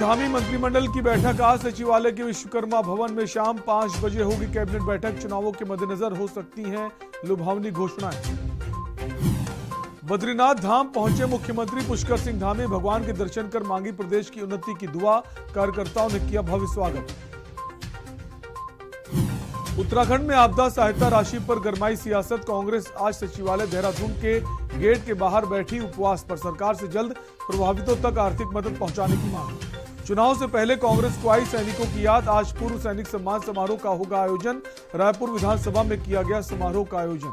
धामी मंत्रिमंडल की बैठक आज सचिवालय के विश्वकर्मा भवन में शाम 5 बजे होगी कैबिनेट बैठक। चुनावों के मद्देनजर हो सकती हैं लुभावनी घोषणाएं। बद्रीनाथ धाम पहुंचे मुख्यमंत्री पुष्कर सिंह धामी, भगवान के दर्शन कर मांगी प्रदेश की उन्नति की दुआ, कार्यकर्ताओं ने किया भव्य स्वागत। उत्तराखंड में आपदा सहायता राशि पर गरमाई सियासत। कांग्रेस आज सचिवालय देहरादून के गेट के बाहर बैठी उपवास पर, सरकार से जल्द प्रभावितों तक आर्थिक मदद पहुंचाने की मांग। चुनाव से पहले कांग्रेस को आई सैनिकों की याद, आज पूर्व सैनिक सम्मान समारोह का होगा आयोजन। रायपुर विधानसभा में किया गया समारोह का आयोजन।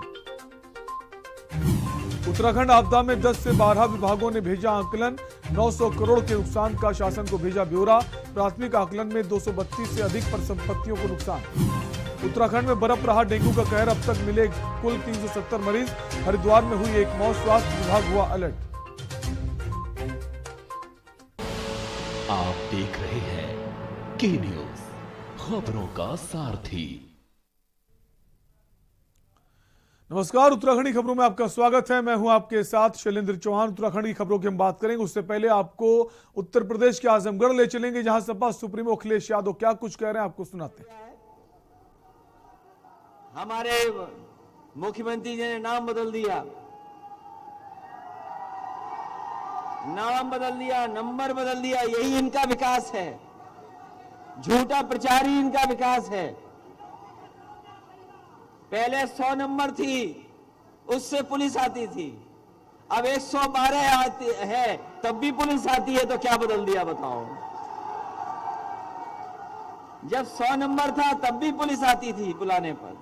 उत्तराखंड आपदा में 10 से 12 विभागों ने भेजा आकलन, 900 करोड़ के नुकसान का शासन को भेजा ब्यौरा। प्राथमिक आकलन में 232 से अधिक परिसंपत्तियों को नुकसान। उत्तराखंड में बरफ रहा डेंगू का कहर, अब तक मिले कुल 370 मरीज। हरिद्वार में हुई एक मौत, स्वास्थ्य विभाग हुआ अलर्ट। आप देख रहे हैं के न्यूज, खबरों का सारथी। नमस्कार, उत्तराखंड की खबरों में आपका स्वागत है। मैं हूं आपके साथ शैलेंद्र चौहान। उत्तराखंड की खबरों की हम बात करेंगे, उससे पहले आपको उत्तर प्रदेश के आजमगढ़ ले चलेंगे, जहां सपा सुप्रीमो अखिलेश यादव क्या कुछ कह रहे हैं आपको सुनाते हैं। हमारे मुख्यमंत्री जी ने नाम बदल दिया, नंबर बदल दिया, यही इनका विकास है। झूठा प्रचार ही इनका विकास है। पहले 100 नंबर थी, उससे पुलिस आती थी, अब 112 आती है, तब भी पुलिस आती है, तो क्या बदल दिया बताओ। जब 100 नंबर था तब भी पुलिस आती थी बुलाने पर,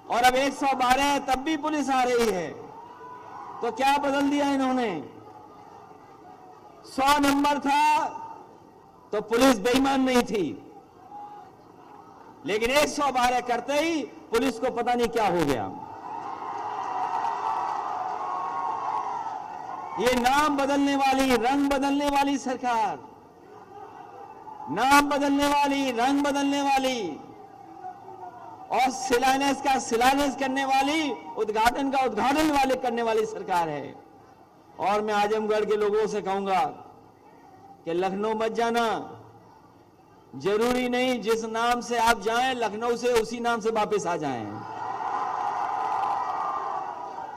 और अब 112 है तब भी पुलिस आ रही है, तो क्या बदल दिया इन्होंने। 100 नंबर था तो पुलिस बेईमान नहीं थी, लेकिन 112 करते ही पुलिस को पता नहीं क्या हो गया। ये नाम बदलने वाली, रंग बदलने वाली सरकार, नाम बदलने वाली, रंग बदलने वाली, और शिलान्यास का शिलान्यास करने वाली, उद्घाटन का उद्घाटन वाले करने वाली सरकार है। और मैं आजमगढ़ के लोगों से कहूंगा कि लखनऊ मत जाना, जरूरी नहीं जिस नाम से आप जाएं लखनऊ से उसी नाम से वापस आ जाएं।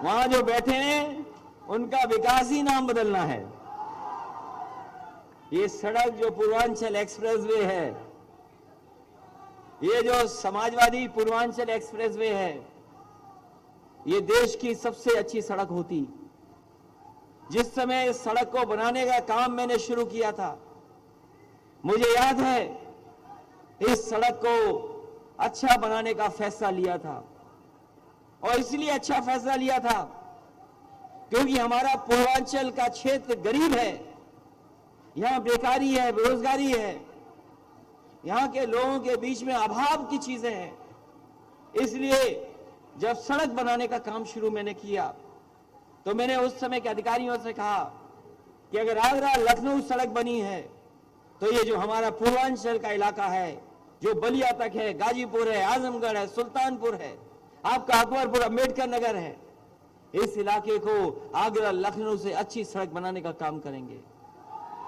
वहां जो बैठे हैं उनका विकास ही नाम बदलना है। ये सड़क जो पूर्वांचल एक्सप्रेसवे है, ये जो समाजवादी पूर्वांचल एक्सप्रेसवे है, ये देश की सबसे अच्छी सड़क होती। जिस समय इस सड़क को बनाने का काम मैंने शुरू किया था, मुझे याद है इस सड़क को अच्छा बनाने का फैसला लिया था, और इसलिए अच्छा फैसला लिया था क्योंकि हमारा पूर्वांचल का क्षेत्र गरीब है, यहां बेकारी है, बेरोजगारी है, यहां के लोगों के बीच में अभाव की चीजें हैं। इसलिए जब सड़क बनाने का काम शुरू मैंने किया, तो मैंने उस समय के अधिकारियों से कहा कि अगर आगरा लखनऊ सड़क बनी है, तो ये जो हमारा पूर्वांचल का इलाका है, जो बलिया तक है, गाजीपुर है, आजमगढ़ है, सुल्तानपुर है, आपका अकबरपुर, अम्बेडकर नगर है, इस इलाके को आगरा लखनऊ से अच्छी सड़क बनाने का काम करेंगे।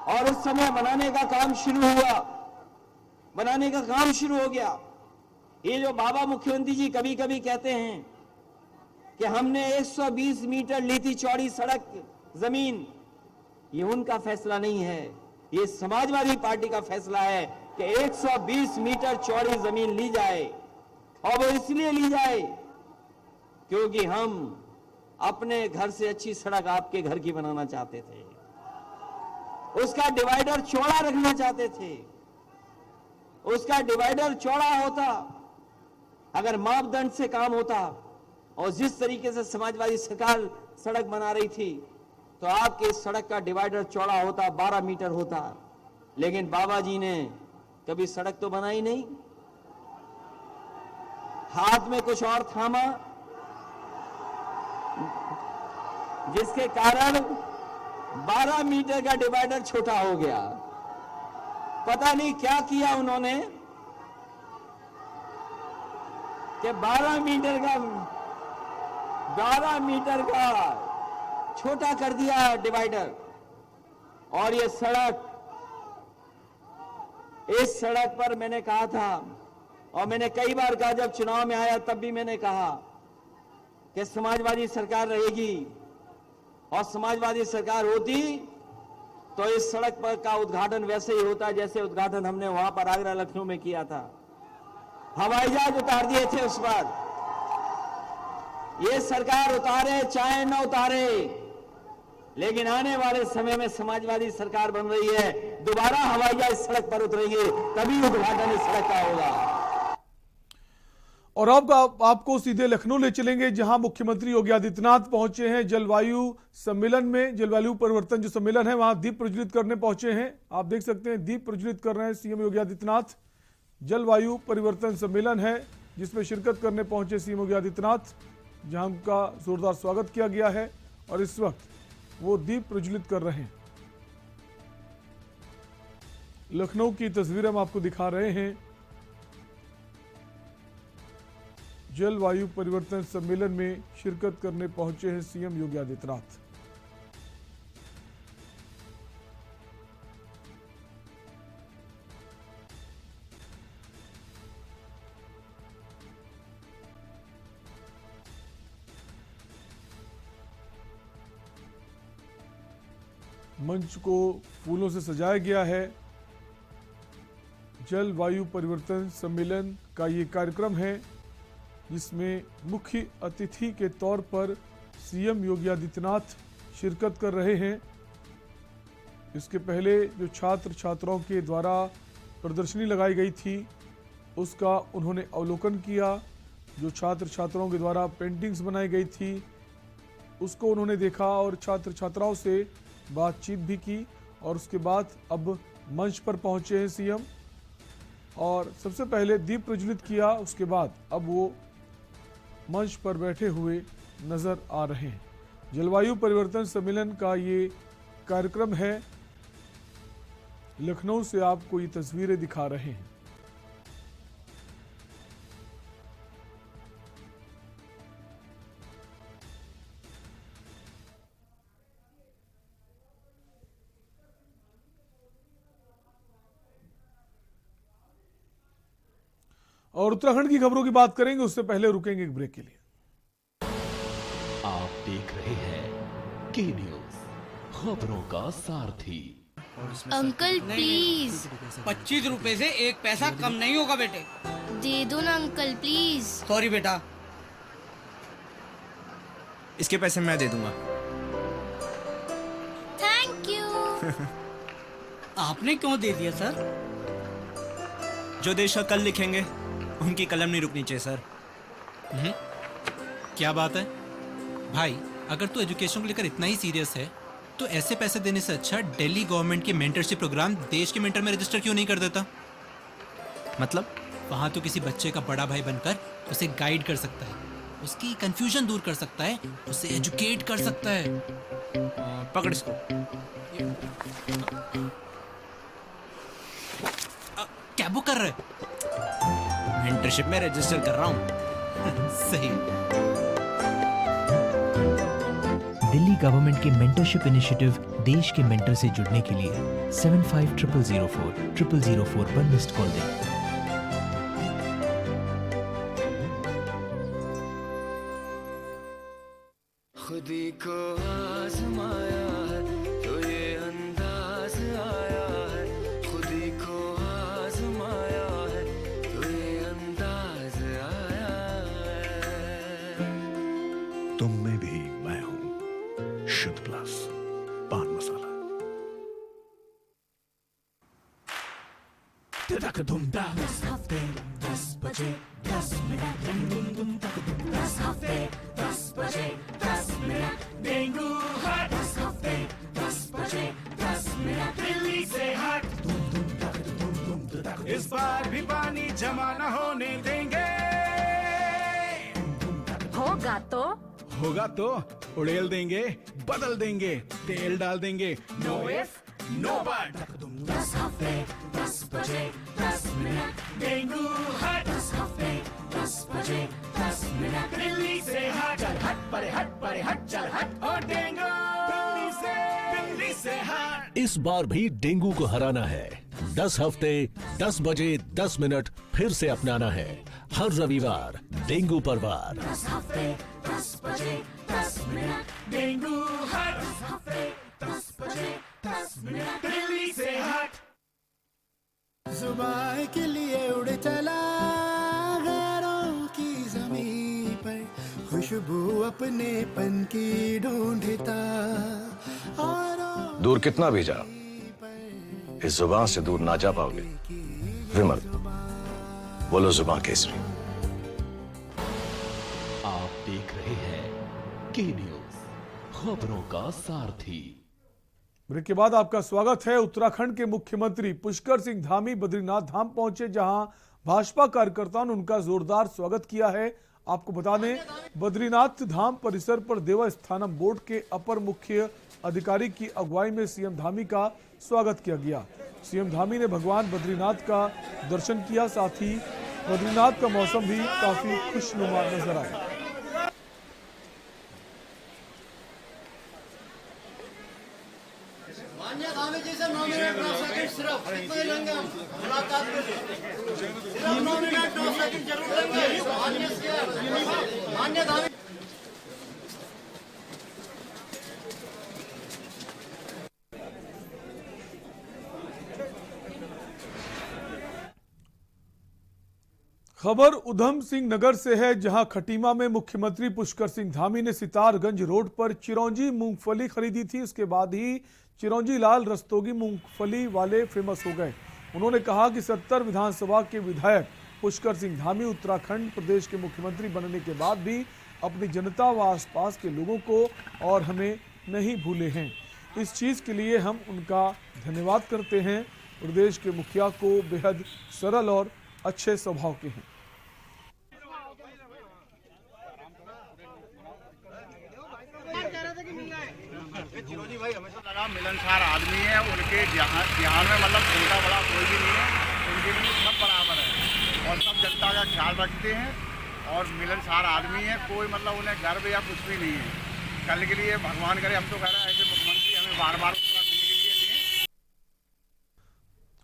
और उस समय बनाने का काम शुरू हुआ, बनाने का काम शुरू हो गया। ये जो बाबा मुख्यमंत्री जी कभी कभी कहते हैं कि हमने 120 मीटर ली थी चौड़ी सड़क जमीन, ये उनका फैसला नहीं है, ये समाजवादी पार्टी का फैसला है कि 120 मीटर चौड़ी जमीन ली जाए। और वो इसलिए ली जाए क्योंकि हम अपने घर से अच्छी सड़क आपके घर की बनाना चाहते थे, उसका डिवाइडर चौड़ा रखना चाहते थे। उसका डिवाइडर चौड़ा होता, अगर मापदंड से काम होता, और जिस तरीके से समाजवादी सरकार सड़क बना रही थी, तो आपके सड़क का डिवाइडर चौड़ा होता, 12 मीटर होता। लेकिन बाबा जी ने कभी सड़क तो बनाई नहीं, हाथ में कुछ और थामा, जिसके कारण 12 मीटर का डिवाइडर छोटा हो गया। पता नहीं क्या किया उन्होंने कि 12 मीटर का छोटा कर दिया डिवाइडर, और ये सड़क इस सड़क पर मैंने कहा था, और मैंने कई बार कहा, जब चुनाव में आया तब भी मैंने कहा कि समाजवादी सरकार रहेगी, और समाजवादी सरकार होती तो इस सड़क पर का उद्घाटन वैसे ही होता जैसे उद्घाटन हमने वहां पर आगरा लखनऊ में किया था। हवाई जहाज उतार दिए थे उस पर। ये सरकार उतारे चाहे न उतारे, लेकिन आने वाले समय में समाजवादी सरकार बन रही है, दोबारा हवाई जहाज इस सड़क पर उतरेंगे, तभी उद्घाटन इस सड़क का होगा। और अब आपको सीधे लखनऊ ले चलेंगे, जहां मुख्यमंत्री योगी आदित्यनाथ पहुंचे हैं जलवायु सम्मेलन में। जलवायु परिवर्तन जो सम्मेलन है वहां दीप प्रज्वलित करने पहुंचे हैं। आप देख सकते हैं दीप प्रज्वलित कर रहे हैं सीएम योगी आदित्यनाथ। जलवायु परिवर्तन सम्मेलन है जिसमें शिरकत करने पहुंचे सीएम योगी आदित्यनाथ, जहां उनका जोरदार स्वागत किया गया है और इस वक्त वो दीप प्रज्वलित कर रहे हैं। लखनऊ की तस्वीर हम आपको दिखा रहे हैं। जलवायु परिवर्तन सम्मेलन में शिरकत करने पहुंचे हैं सीएम योगी आदित्यनाथ। मंच को फूलों से सजाया गया है। जलवायु परिवर्तन सम्मेलन का ये कार्यक्रम है जिसमें मुख्य अतिथि के तौर पर सीएम योगी आदित्यनाथ शिरकत कर रहे हैं। इसके पहले जो छात्र छात्राओं के द्वारा प्रदर्शनी लगाई गई थी उसका उन्होंने अवलोकन किया। जो छात्र छात्राओं के द्वारा पेंटिंग्स बनाई गई थी उसको उन्होंने देखा और छात्र छात्राओं से बातचीत भी की। और उसके बाद अब मंच पर पहुंचे हैं सीएम और सबसे पहले दीप प्रज्वलित किया, उसके बाद अब वो मंच पर बैठे हुए नजर आ रहे हैं। जलवायु परिवर्तन सम्मेलन का ये कार्यक्रम है। लखनऊ से आपको ये तस्वीरें दिखा रहे हैं। और उत्तराखंड की खबरों की बात करेंगे, उससे पहले रुकेंगे एक ब्रेक के लिए। आप देख रहे हैं के न्यूज, खबरों का सारथी। अंकल प्लीज 25 रुपए से एक पैसा कम नहीं होगा बेटे। दे दो ना अंकल प्लीज। सॉरी बेटा। इसके पैसे मैं दे दूंगा। Thank you. आपने क्यों दे दिया सर? जो देश का कल लिखेंगे उनकी कलम नहीं रुकनी चाहिए सर। क्या बात है भाई, अगर तू एजुकेशन को लेकर इतना ही सीरियस है तो ऐसे पैसे देने से अच्छा दिल्ली गवर्नमेंट के मेंटरशिप प्रोग्राम देश के मेंटर में रजिस्टर क्यों नहीं कर देता? मतलब वहां तो किसी बच्चे का बड़ा भाई बनकर उसे गाइड कर सकता है, उसकी कंफ्यूजन दूर कर सकता है, उसे एजुकेट कर सकता है। पकड़ इसको। क्या वो कर रहा है? मेंटरशिप में रजिस्टर कर रहा हूँ। सही। दिल्ली गवर्नमेंट के मेंटरशिप इनिशिएटिव देश के मेंटर से जुड़ने के लिए 750004 पर मिस्ड कॉल दें। खुदी को आजमाया है तो ये अंदाज आया है, खुदी को आजमाया है तो ये अंदाज आया है। तुम में भी मैं हूं, शुद्ध प्लस पान मसाला। दस हफ्ते 10 बजे 10 मिनट, 10 हफ्ते 10 बजे 10 मिनट, डेंगू हट। 10 हफ्ते 10 बजे 10 मिनट, दिल्ली से हट। इस बार भी पानी जमा न होने देंगे। होगा तो उड़ेल देंगे, बदल देंगे, तेल डाल देंगे। Know if no but. 10 हफ्ते 10 बजे 10 मिनट, डेंगू हट। 10 हफ्ते 10 बजे 10 मिनट, दिल्ली से हट। चल हट परे हट चल हट। और डेंगू दिल्ली से हट। इस बार भी डेंगू को हराना है। 10 हफ्ते 10 बजे 10 मिनट फिर से अपनाना है। हर रविवार डेंगू पर वार। 10 हफ्ते 10 बजे 10 मिनट डेंगू हट। 10 हफ्ते 10 बजे 10 मिनट दिल्ली से हट। जुबान के लिए उड़ चला गैरों की ज़मीं पर, खुशबू अपने पन की ढूंढता। दूर कितना भी जा, इस जुबान से दूर ना जा पाओगे। विमल, बोलो जुबान केसरी। आप देख रहे हैं के न्यूज, खबरों का सारथी। ब्रेक के बाद आपका स्वागत है। उत्तराखंड के मुख्यमंत्री पुष्कर सिंह धामी बद्रीनाथ धाम पहुंचे, जहां भाजपा कार्यकर्ताओं ने उनका जोरदार स्वागत किया है। आपको बता दें, बद्रीनाथ धाम परिसर पर देवस्थानम बोर्ड के अपर मुख्य अधिकारी की अगुवाई में सीएम धामी का स्वागत किया गया। सीएम धामी ने भगवान बद्रीनाथ का दर्शन किया, साथ ही बद्रीनाथ का मौसम भी काफी खुशनुमा नजर आया। खबर उधम सिंह नगर से है, जहां खटीमा में मुख्यमंत्री पुष्कर सिंह धामी ने सितारगंज रोड पर चिरौंजी मूंगफली खरीदी थी। इसके बाद ही चिरौंजी लाल रस्तोगी मूंगफली वाले फेमस हो गए। उन्होंने कहा कि 70 विधानसभा के विधायक पुष्कर सिंह धामी उत्तराखंड प्रदेश के मुख्यमंत्री बनने के बाद भी अपनी जनता व आसपास के लोगों को और हमें नहीं भूले हैं। इस चीज़ के लिए हम उनका धन्यवाद करते हैं। प्रदेश के मुखिया को बेहद सरल और अच्छे स्वभाव के हैं। चिरौंजी भाई हमेशा लगा मिलनसार आदमी है, उनके ध्यान में मतलब छोटा बड़ा कोई भी नहीं है, उनके लिए सब बराबर है और सब जनता का ख्याल रखते हैं और मिलनसार आदमी है। कोई मतलब उन्हें गर्व या कुछ भी नहीं है। कल के लिए भगवान करे, हम तो कह रहे हैं ऐसे मुख्यमंत्री हमें बार बार उत्तराखंड के लिए दें।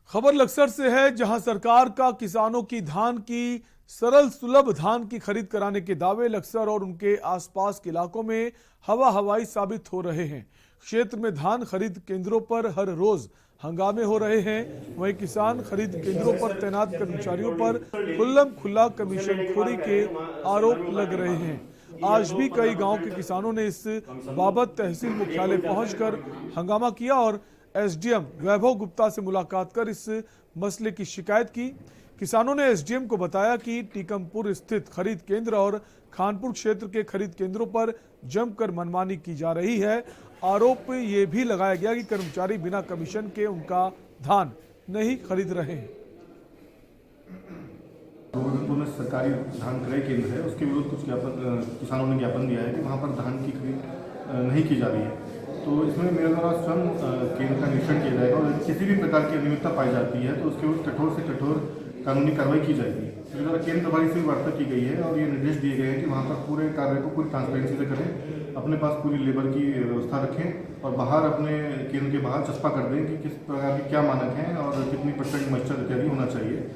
खबर लक्सर से है, जहां सरकार का किसानों की धान की सरल सुलभ धान की खरीद कराने के दावे लक्सर और उनके आसपास के इलाकों में हवाई साबित हो रहे हैं। क्षेत्र में धान खरीद केंद्रों पर हर रोज हंगामे हो रहे हैं। वहीं किसान खरीद केंद्रों पर तैनात कर्मचारियों पर खुल्लम-खुल्ला कमीशनखोरी के आरोप लग रहे हैं। आज भी कई गांव के किसानों ने इस बाबत तहसील मुख्यालय पहुंचकर हंगामा किया और एसडीएम वैभव गुप्ता से मुलाकात कर इस मसले की शिकायत की। किसानों ने एसडीएम को बताया कि टीकमपुर स्थित खरीद केंद्र और खानपुर क्षेत्र के खरीद केंद्रों पर जमकर मनमानी की जा रही है। आरोप ये भी लगाया गया कि कर्मचारी बिना कमीशन के उनका धान नहीं खरीद रहे हैं। गोवर्धनपुर में सरकारी धान क्रय केंद्र है, उसके विरुद्ध कुछ किसानों ने ज्ञापन दिया है कि वहाँ पर धान की खरीद नहीं की जा रही है। तो इसमें मेरे द्वारा स्वयं केंद्र का निरीक्षण किया जाएगा और किसी भी प्रकार की अनियमितता पाई जाती है तो उसके विरुद्ध कठोर से कठोर कानूनी कार्रवाई की जाएगी। मेरे द्वारा केंद्र प्रभारी से भी वार्ता की गई है और ये निर्देश दिए गए हैं कि वहाँ पर पूरे कार्य को पूरी ट्रांसपेरेंसी से करें, अपने पास पूरी लेबर की व्यवस्था रखें और बाहर अपने केंद्र के बाहर चस्पा कर दें कि किस प्रकार के क्या मानक हैं और कितनी % मॉइस्चर इत्यादि होना चाहिए।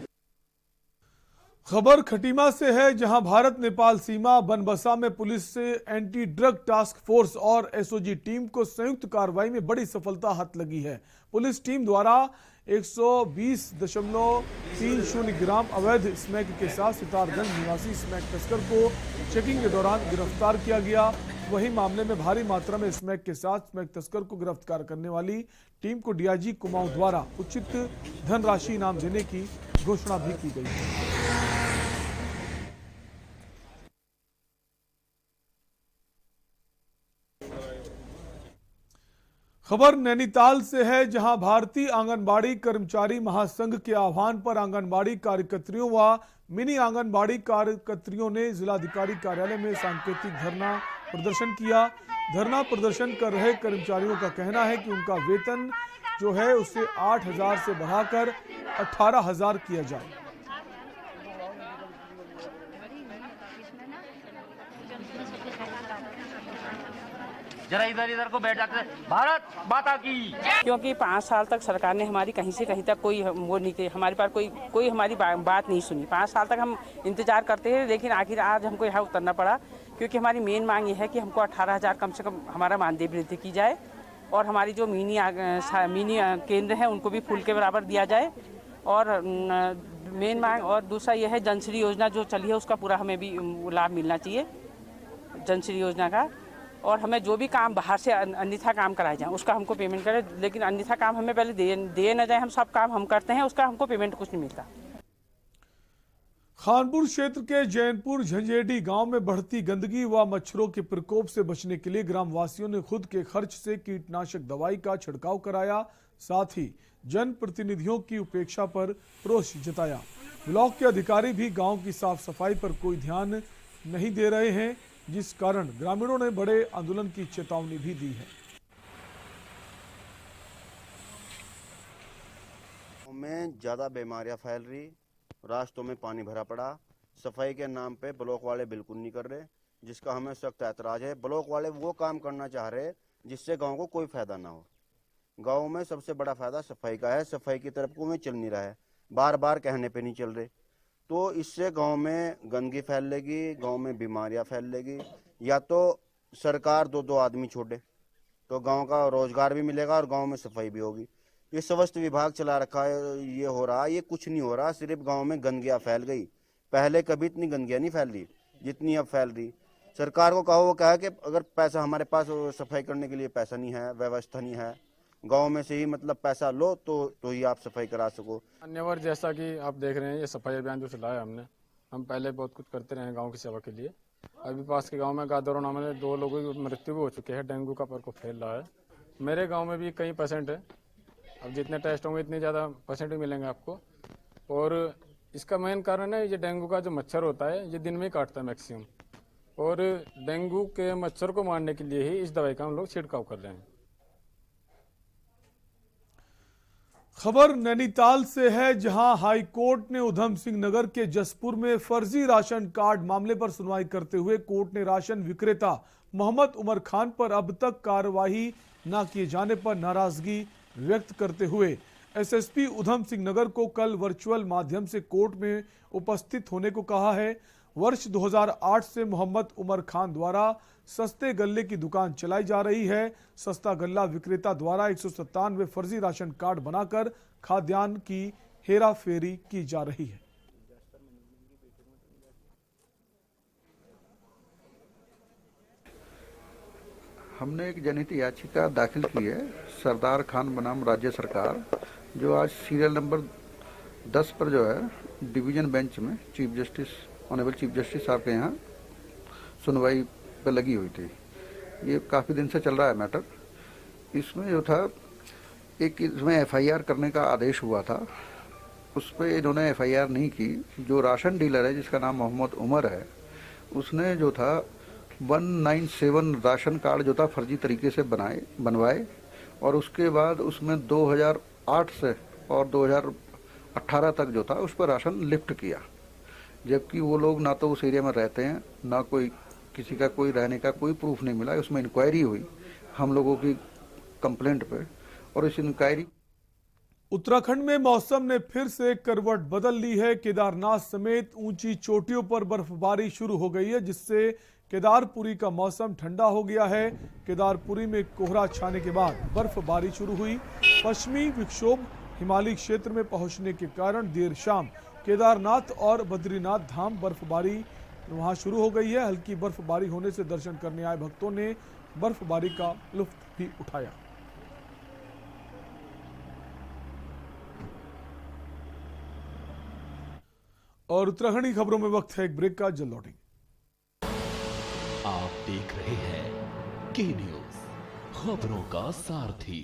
खबर खटीमा से है, जहां भारत नेपाल सीमा बनबसा में पुलिस से एंटी ड्रग टास्क फोर्स और एसओजी टीम को संयुक्त कार्रवाई में बड़ी सफलता हाथ लगी है। पुलिस टीम द्वारा 120.30 ग्राम अवैध स्मैक के साथ सितारगंज निवासी स्मैक तस्कर को चेकिंग के दौरान गिरफ्तार किया गया। वहीं मामले में भारी मात्रा में स्मैक के साथ स्मैक तस्कर को गिरफ्तार करने वाली टीम को डीआईजी कुमाऊं द्वारा उचित धनराशि इनाम देने की घोषणा भी की गई है। खबर नैनीताल से है, जहां भारतीय आंगनबाड़ी कर्मचारी महासंघ के आह्वान पर आंगनबाड़ी कार्यकर्त्रियों व मिनी आंगनबाड़ी कार्यकर्त्रियों ने जिलाधिकारी कार्यालय में सांकेतिक धरना प्रदर्शन किया। धरना प्रदर्शन कर रहे कर्मचारियों का कहना है कि उनका वेतन जो है उसे 8,000 से बढ़ाकर 18,000 किया जाए। जरा इधर इधर को बैठ जाते। भारत माता की। क्योंकि 5 साल तक सरकार ने हमारी कहीं से कहीं तक कोई वो नहीं की, हमारे पास कोई हमारी बात नहीं सुनी। 5 साल तक हम इंतजार करते हैं, लेकिन आखिर आज हमको यहाँ उतरना पड़ा, क्योंकि हमारी मेन मांग ये है कि हमको 18,000 कम से कम हमारा मानदेय वृद्धि की जाए, और हमारी जो मिनी केंद्र हैं उनको भी फुल के बराबर दिया जाए। और मेन मांग और दूसरा यह है, जनश्री योजना जो चली है उसका पूरा हमें भी लाभ मिलना चाहिए, जनश्री योजना का। और हमें जो भी काम बाहर से अन्यथा काम कराए जाए उसका हमको पेमेंट करें, लेकिन अन्यथा काम हमें पहले दे न जाए। हम सब काम हम करते हैं, उसका हमको पेमेंट कुछ नहीं मिलता। खानपुर क्षेत्र के जैनपुर झंझेडी गांव में बढ़ती गंदगी व मच्छरों के प्रकोप से बचने के लिए ग्रामवासियों ने खुद के खर्च से कीटनाशक दवाई का छिड़काव कराया। साथ ही जनप्रतिनिधियों की उपेक्षा पर रोष जताया। ब्लॉक के अधिकारी भी गांव की साफ सफाई पर कोई ध्यान नहीं दे रहे हैं, जिस कारण ग्रामीणों ने बड़े आंदोलन की चेतावनी भी दी है। में ज़्यादा बीमारियां फैल रही, रास्तों में पानी भरा पड़ा, सफाई के नाम पे ब्लॉक वाले बिल्कुल नहीं कर रहे, जिसका हमें सख्त ऐतराज है। ब्लॉक वाले वो काम करना चाह रहे जिससे गांव को कोई फायदा ना हो। गांव में सबसे बड़ा फायदा सफाई का है, सफाई की तरफ को में चल नहीं रहा है, बार बार कहने पे नहीं चल रहे, तो इससे गांव में गंदगी फैलेगी, गांव में बीमारियां फैलेगी। या तो सरकार दो आदमी छोड़े तो गांव का रोजगार भी मिलेगा और गांव में सफाई भी होगी। ये स्वास्थ्य विभाग चला रखा है, ये हो रहा, ये कुछ नहीं हो रहा, सिर्फ गांव में गंदगियां फैल गई। पहले कभी इतनी गंदगियां नहीं फैल रही जितनी अब फैल रही। सरकार को कहो, वो कहा कि अगर पैसा हमारे पास सफाई करने के लिए पैसा नहीं है, व्यवस्था नहीं है, गांव में से ही मतलब पैसा लो तो ही आप सफाई करा सको। अन्यवर जैसा कि आप देख रहे हैं, ये सफाई अभियान जो चलाया हमने, हम पहले बहुत कुछ करते रहे गांव की सेवा के लिए। अभी पास के गांव में गादरोना में 2 लोगों की मृत्यु भी हो चुकी है, डेंगू का प्रकोप फैल रहा है। मेरे गांव में भी कई पेशेंट है, अब जितने टेस्ट होंगे इतने ज़्यादा पेशेंट भी मिलेंगे आपको। और इसका मेन कारण है ये डेंगू का जो मच्छर होता है, ये दिन में ही काटता है मैक्सिमम, और डेंगू के मच्छर को मारने के लिए ही इस दवाई का हम लोग छिड़काव कर रहे हैं। खबर नैनीताल से है, जहां हाई कोर्ट ने उधम सिंह नगर के जसपुर में फर्जी राशन कार्ड मामले पर सुनवाई करते हुए कोर्ट ने राशन विक्रेता मोहम्मद उमर खान पर अब तक कार्रवाई न किए जाने पर नाराजगी व्यक्त करते हुए एसएसपी उधम सिंह नगर को कल वर्चुअल माध्यम से कोर्ट में उपस्थित होने को कहा है। वर्ष 2008 से मोहम्मद उमर खान द्वारा सस्ते गल्ले की दुकान चलाई जा रही है। सस्ता गल्ला विक्रेता द्वारा 197 फर्जी राशन कार्ड बनाकर खाद्यान्न की हेराफेरी की जा रही है। हमने एक जनहित याचिका दाखिल की है सरदार खान बनाम राज्य सरकार, जो आज सीरियल नंबर 10 पर जो है डिवीजन बेंच में chief justice honourable chief justice साहब के यहाँ सुनवाई पे लगी हुई थी। ये काफ़ी दिन से चल रहा है मैटर। इसमें जो था एक इसमें एफआईआर करने का आदेश हुआ था, उस पर इन्होंने एफआईआर नहीं की। जो राशन डीलर है जिसका नाम मोहम्मद उमर है, उसने जो था 197 राशन कार्ड जो था फर्जी तरीके से बनवाए और उसके बाद उसमें 2008 से और 2018 तक जो था उस पर राशन लिफ्ट किया, जबकि वो लोग ना तो उस एरिया में रहते हैं, ना कोई किसी का कोई रहने का कोई प्रूफ नहीं मिला। उसमें इंक्वायरी हुई हम लोगों की कंप्लेंट पे, और इस इंक्वायरी उत्तराखंड में मौसम ने फिर से करवट बदल ली है। केदारनाथ समेत ऊंची चोटियों पर बर्फबारी शुरू हो गई है, जिससे केदारपुरी का मौसम ठंडा हो गया है। केदारपुरी में कोहरा छाने के बाद बर्फबारी शुरू हुई। पश्चिमी विक्षोभ हिमालयी क्षेत्र में पहुंचने के कारण देर शाम केदारनाथ और बद्रीनाथ धाम बर्फबारी वहां शुरू हो गई है। हल्की बर्फबारी होने से दर्शन करने आए भक्तों ने बर्फबारी का लुत्फ भी उठाया। और उत्तराखंड की खबरों में वक्त है एक ब्रेक का, जल्द लौटेंगे। आप देख रहे हैं के न्यूज, खबरों का सारथी।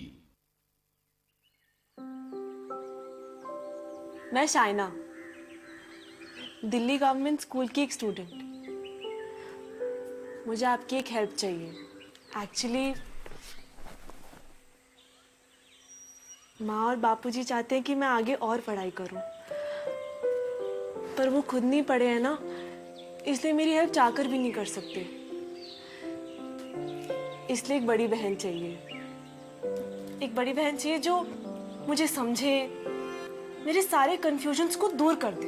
मैं शाइना, दिल्ली गवर्नमेंट स्कूल की एक स्टूडेंट। मुझे आपकी एक हेल्प चाहिए। एक्चुअली माँ और बापूजी चाहते हैं कि मैं आगे और पढ़ाई करूं, पर वो खुद नहीं पढ़े हैं ना, इसलिए मेरी हेल्प चाहकर भी नहीं कर सकते। इसलिए एक बड़ी बहन चाहिए। एक बड़ी बहन चाहिए जो मुझे समझे, मेरे सारे कंफ्यूजन्स को दूर कर दे,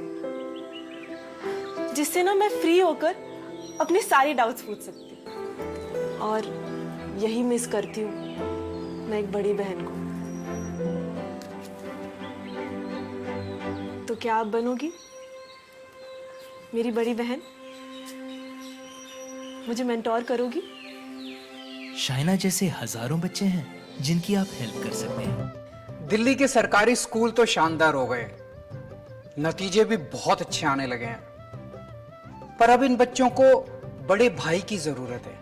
जिससे ना मैं फ्री होकर अपने सारे डाउट्स पूछ सकती हूँ। और यही मिस करती हूँ मैं एक बड़ी बहन को। तो क्या आप बनोगी मेरी बड़ी बहन? मुझे मेंटोर करोगी? शाइना जैसे हजारों बच्चे हैं जिनकी आप हेल्प कर सकते हैं। दिल्ली के सरकारी स्कूल तो शानदार हो गए, नतीजे भी बहुत अच्छे आने लगे हैं, पर अब इन बच्चों को बड़े भाई की जरूरत है,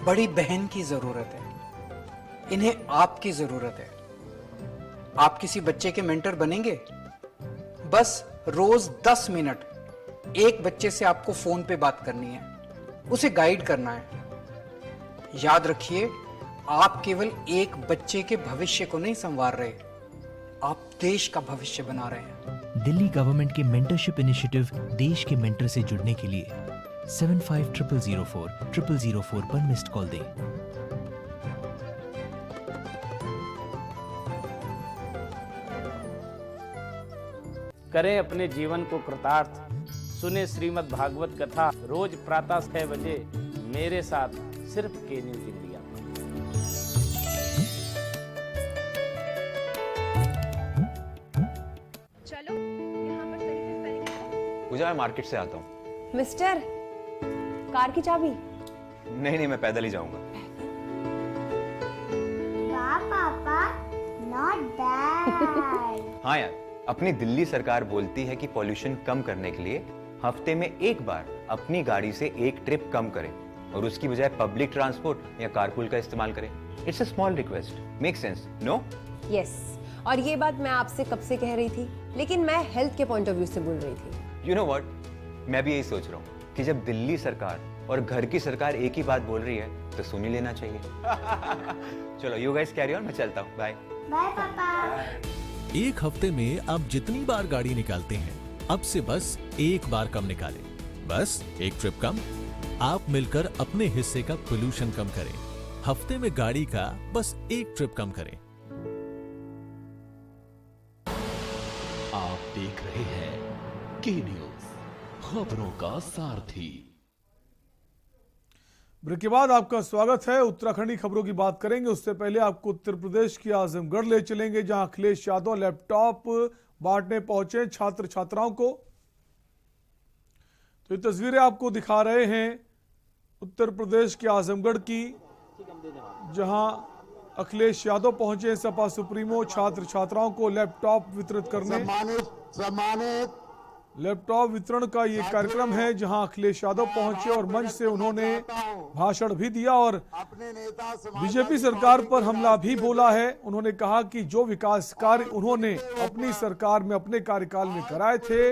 बड़ी बहन की जरूरत है, इन्हें आपकी जरूरत है। आप किसी बच्चे के मेंटर बनेंगे? बस रोज 10 मिनट एक बच्चे से आपको फोन पे बात करनी है, उसे गाइड करना है। याद रखिए, आप केवल एक बच्चे के भविष्य को नहीं संवार रहे, आप देश का भविष्य बना रहे हैं। दिल्ली गवर्नमेंट के मेंटरशिप इनिशिएटिव देश के मेंटर से जुड़ने के लिए 750004 पर मिस्ड कॉल दें। करें अपने जीवन को कृतार्थ, सुने श्रीमद् भागवत कथा रोज प्रातः 6 बजे मेरे साथ सिर्फ के न्यूज इंडिया पर। चलो यहाँ पर सही से स्पेलिंग करो। पूजा, मैं मार्केट से आता हूँ। मिस्टर, कार की चाबी? नहीं, मैं पैदल ही जाऊंगा। वाह पापा, नॉट बैड। हाँ यार, अपनी दिल्ली सरकार बोलती है कि पॉल्यूशन कम करने के लिए हफ्ते में एक बार अपनी गाड़ी से एक ट्रिप कम करें और उसकी बजाय पब्लिक ट्रांसपोर्ट या कारपूल का इस्तेमाल करें। It's a small request, make sense, no? Yes, और ये बात मैं आपसे कब से कह रही थी, लेकिन मैं हेल्थ के पॉइंट ऑफ व्यू से बोल रही थी। यू नो व्हाट, मैं भी यही सोच रहा हूँ कि जब दिल्ली सरकार और घर की सरकार एक ही बात बोल रही है तो सुन ही लेना चाहिए। चलो यू गाइस कैरी ऑन, मैं चलता हूँ, बाय। बाय पापा। एक हफ्ते में आप जितनी बार गाड़ी निकालते हैं, अब से बस एक बार कम निकालें। बस एक ट्रिप कम। आप मिलकर अपने हिस्से का पोल्यूशन कम करें। हफ्ते में गाड़ी का बस एक ट्रिप कम करें। आप देख रहे हैं के न्यूज, खबरों का सारथी। ब्रेक के बाद आपका स्वागत है। उत्तराखंडी खबरों की बात करेंगे, उससे पहले आपको उत्तर प्रदेश की आजमगढ़ ले चलेंगे, जहां अखिलेश यादव लैपटॉप बांटने पहुंचे छात्र छात्राओं को। तो ये तस्वीरें आपको दिखा रहे हैं उत्तर प्रदेश के आजमगढ़ की, जहां अखिलेश यादव पहुंचे सपा सुप्रीमो छात्र छात्राओं को लैपटॉप वितरित करने। लैपटॉप वितरण का ये कार्यक्रम है, जहां अखिलेश यादव पहुंचे और मंच से उन्होंने भाषण भी दिया और बीजेपी सरकार पर हमला भी बोला है। उन्होंने कहा कि जो विकास कार्य उन्होंने अपनी सरकार में अपने कार्यकाल में कराए थे,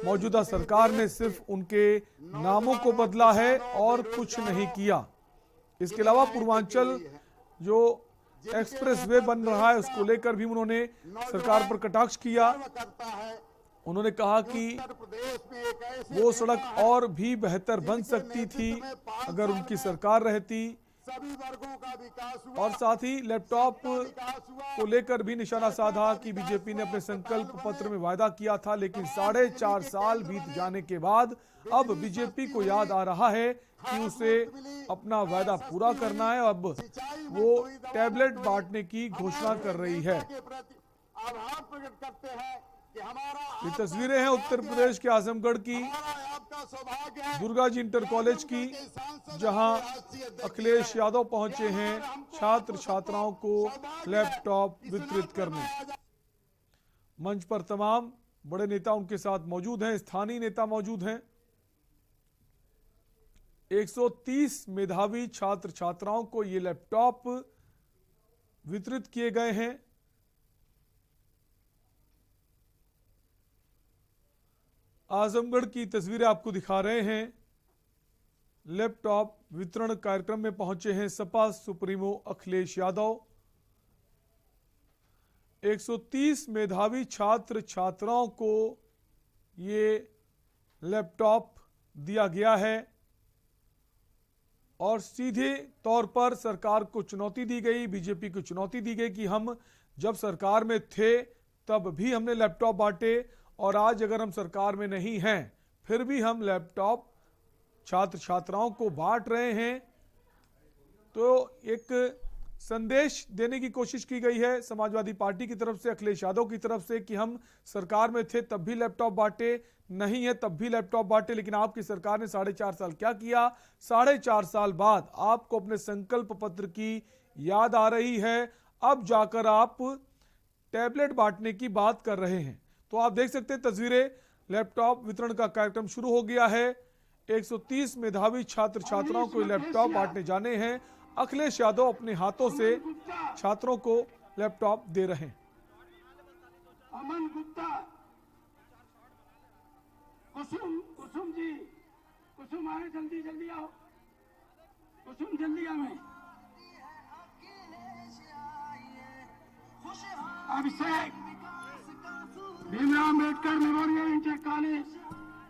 मौजूदा सरकार ने सिर्फ उनके नामों को बदला है और कुछ नहीं किया। इसके अलावा पूर्वांचल जो एक्सप्रेस वे बन रहा है, उसको लेकर भी उन्होंने सरकार पर कटाक्ष किया। उन्होंने कहा कि वो सड़क और भी बेहतर बन सकती थी अगर उनकी सरकार रहती, और साथ ही लैपटॉप को लेकर भी निशाना साधा कि बीजेपी ने अपने संकल्प पत्र में वायदा किया था, लेकिन 4.5 साल बीत जाने के बाद अब बीजेपी को याद आ रहा है कि उसे अपना वायदा पूरा करना है। अब वो टैबलेट बांटने की घोषणा कर रही है। ये तस्वीरें हैं उत्तर प्रदेश के आजमगढ़ की, दुर्गा जी इंटर कॉलेज की, जहां अखिलेश यादव पहुंचे हैं छात्र छात्राओं को लैपटॉप वितरित करने। मंच पर तमाम बड़े नेता उनके साथ मौजूद हैं, स्थानीय नेता मौजूद हैं। 130 मेधावी छात्र छात्राओं को ये लैपटॉप वितरित किए गए हैं। आजमगढ़ की तस्वीरें आपको दिखा रहे हैं। लैपटॉप वितरण कार्यक्रम में पहुंचे हैं सपा सुप्रीमो अखिलेश यादव। 130 मेधावी छात्र छात्राओं को ये लैपटॉप दिया गया है। और सीधे तौर पर सरकार को चुनौती दी गई, बीजेपी को चुनौती दी गई कि हम जब सरकार में थे तब भी हमने लैपटॉप बांटे और आज अगर हम सरकार में नहीं हैं फिर भी हम लैपटॉप छात्र छात्राओं को बांट रहे हैं। तो एक संदेश देने की कोशिश की गई है समाजवादी पार्टी की तरफ से, अखिलेश यादव की तरफ से कि हम सरकार में थे तब भी लैपटॉप बांटे, नहीं है तब भी लैपटॉप बांटे। लेकिन आपकी सरकार ने 4.5 साल क्या किया? 4.5 साल बाद आपको अपने संकल्प पत्र की याद आ रही है, अब जाकर आप टैबलेट बांटने की बात कर रहे हैं। तो आप देख सकते हैं तस्वीरें, लैपटॉप वितरण का कार्यक्रम शुरू हो गया है। 130 मेधावी छात्र छात्राओं को लैपटॉप बांटने जाने हैं। अखिलेश यादव अपने हाथों से छात्रों को लैपटॉप दे रहे हैं। अमन गुप्ता, कुसुम जी, कुसुम आए, जल्दी जल्दी आओ, कुसुम जल्दी आओ। Abhishek, Bhimrao Ambedkar memorial inter college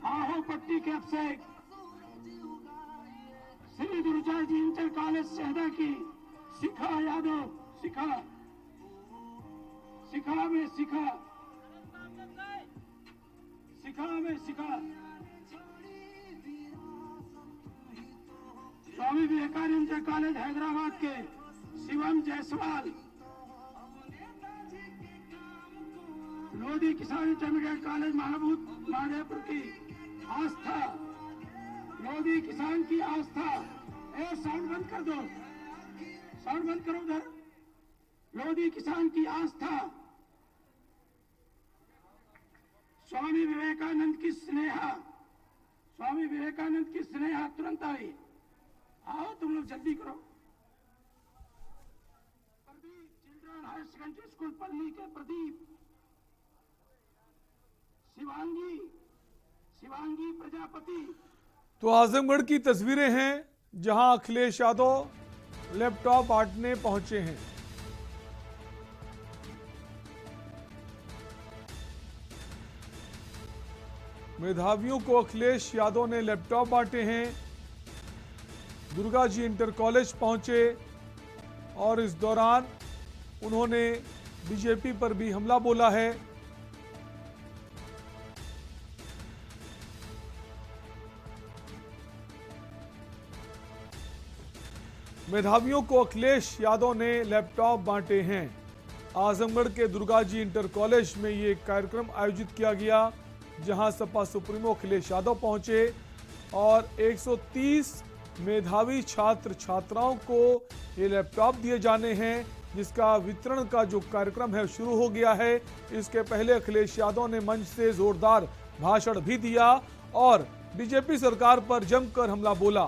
Aho Patti के अभिषेक, श्री दुर्जय जी इंटर कॉलेज शहदा की शिखा यादव, शिखा में शिखा, शिखा में शिखा, स्वामी विवेकानंद इंटर कॉलेज हैदराबाद के शिवम जायसवाल, लोधी किसान इंटरमीडिएट कॉलेज महादेवपुर की आस्था, लोधी किसान की आस्था, साउंड बंद कर दो, साउंड बंद करो उधर, लोधी किसान की आस्था, स्वामी विवेकानंद की स्नेहा, स्वामी विवेकानंद की स्नेहा तुरंत आई, आओ तुम लोग जल्दी करो। Pradeep children higher secondary school Palli के प्रदीप, शिवांगी प्रजापति। तो आजमगढ़ की तस्वीरें हैं जहां अखिलेश यादव लैपटॉप बांटने पहुंचे हैं। मेधावियों को अखिलेश यादव ने लैपटॉप बांटे हैं। दुर्गा जी इंटर कॉलेज पहुंचे और इस दौरान उन्होंने बीजेपी पर भी हमला बोला है। मेधावियों को अखिलेश यादव ने लैपटॉप बांटे हैं। आजमगढ़ के दुर्गा जी इंटर कॉलेज में ये कार्यक्रम आयोजित किया गया जहां सपा सुप्रीमो अखिलेश यादव पहुंचे और 130 मेधावी छात्र छात्राओं को ये लैपटॉप दिए जाने हैं, जिसका वितरण का जो कार्यक्रम है शुरू हो गया है। इसके पहले अखिलेश यादव ने मंच से जोरदार भाषण भी दिया और बीजेपी सरकार पर जमकर हमला बोला।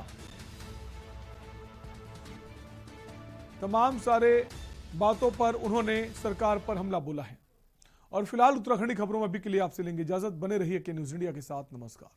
तमाम सारे बातों पर उन्होंने सरकार पर हमला बोला है। और फिलहाल उत्तराखंडी खबरों में अभी के लिए आपसे लेंगे इजाजत। बने रहिए के न्यूज इंडिया के साथ। नमस्कार।